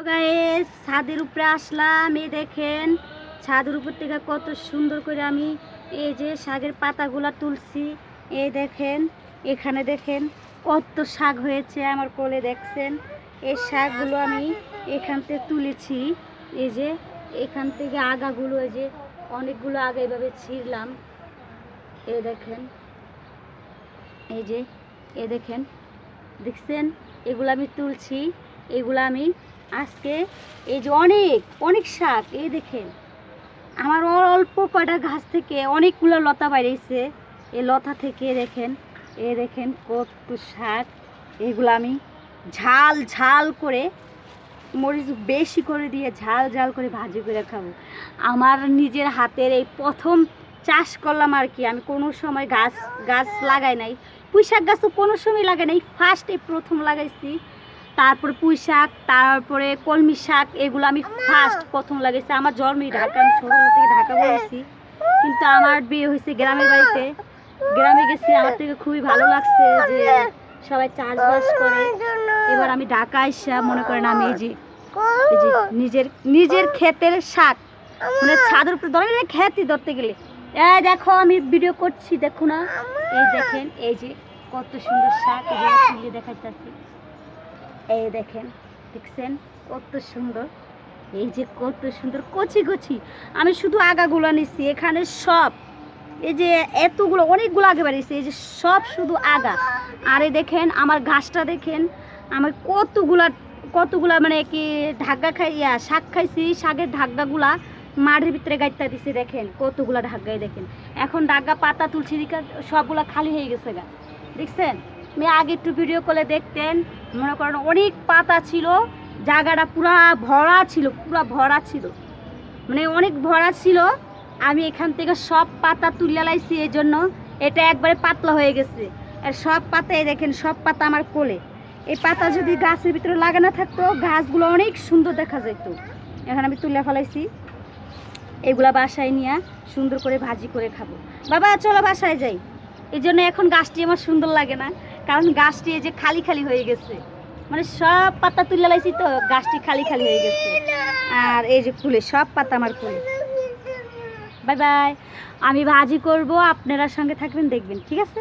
Guys, ছাদের উপরে আসলাম। এই দেখেন ছাদের উপর থেকে কত সুন্দর করে আমি এই যে শাকের পাতাগুলা তুলছি। এই দেখেন, এখানে দেখেন কত শাক হয়েছে আমার কোলে। দেখছেন এই শাকগুলো আমি এখান থেকে তুলেছি। এই যে এখান থেকে আগাগুলো, এই যে অনেকগুলো আগা এভাবে ছিঁড়লাম। এই দেখেন, এই যে এ দেখেন, দেখছেন এগুলো আমি তুলছি। এগুলো আমি আজকে এই যে অনেক অনেক শাক, এই দেখেন আমার অল্প কয়টা গাছ থেকে অনেকগুলো লতা বাইরেছে। এই লতা থেকে দেখেন, দেখেন কত শাক। এগুলো আমি ঝাল ঝাল করে, মরিচ বেশি করে দিয়ে ঝাল ঝাল করে ভাজি করে খাবো। আমার নিজের হাতের এই প্রথম চাষ করলাম আর কি। আমি কোনো সময় গাছ গাছ লাগাই নাই, পুঁই শাক গাছ তো কোনো সময় লাগাই নাই, ফার্স্ট এই প্রথম লাগাইছি। তারপরে পুঁই শাক, তারপরে কলমি শাক, এগুলো আমি ফার্স্ট প্রথম লাগাইছি। আমার জন্মই ঢাকা, আমি ছোটোবেলা থেকে ঢাকা বলেছি, কিন্তু আমার বিয়ে হয়েছে গ্রামের বাড়িতে। গ্রামে গেছি, আমার থেকে খুবই ভালো লাগছে যে সবাই চাষবাস করে। এবার আমি ঢাকা এসে মনে করেন আমি এই যে নিজের নিজের ক্ষেতের শাক, মানে ছাদের উপরে ধরে খেতে ধরতে গেলে, এই দেখো আমি ভিডিও করছি, দেখো না, এই দেখেন এই যে কত সুন্দর শাক তুলে দেখাচ্ছি। এই দেখেন, দেখছেন কত সুন্দর, এই যে কত সুন্দর কচি কচি। আমি শুধু আগাগুলো নিচ্ছি, এখানে সব এই যে এতগুলো অনেকগুলো আগে বাড়িয়েছে, এই যে সব শুধু আগা। আর এই দেখেন আমার গাছটা দেখেন, আমার কতগুলা মানে কি ঢাকা শাক খাইছি, শাকের ঢাকাগুলা মাটির ভিতরে গাইতে দিছে। দেখেন কতগুলা ঢাকায়, দেখেন এখন ঢাকা পাতা তুলছি, সবগুলা খালি হয়ে গেছে গা। দেখছেন, আমি আগে একটু ভিডিও করলে দেখতেন, মনে করেন অনেক পাতা ছিল, জায়গাটা পুরা ভরা ছিল, পুরা ভরা ছিল, মানে অনেক ভরা ছিল। আমি এখান থেকে সব পাতা তুলে লাইছি, এই জন্য এটা একবারে পাতলা হয়ে গেছে। আর সব পাতা, এই দেখেন সব পাতা আমার কোলে। এই পাতা যদি গাছের ভিতরে লাগানো থাকতো, গাছগুলো অনেক সুন্দর দেখা যেত। এখন আমি তুলে ফেলাইছি, এগুলা বাসায় নিয়ে সুন্দর করে ভাজি করে খাবো। বাবা চলো বাসায় যাই। এই জন্য এখন গাছটি আমার সুন্দর লাগে না, কারণ গাছটি এই যে খালি খালি হয়ে গেছে, মানে সব পাতা তুলে লাইছি তো গাছটি খালি খালি হয়ে গেছে। আর এই যে ফুলে সব পাতা আমার ফুলে। বাই বাই, আমি ভাজি করব, আপনারা সঙ্গে থাকবেন, দেখবেন, ঠিক আছে।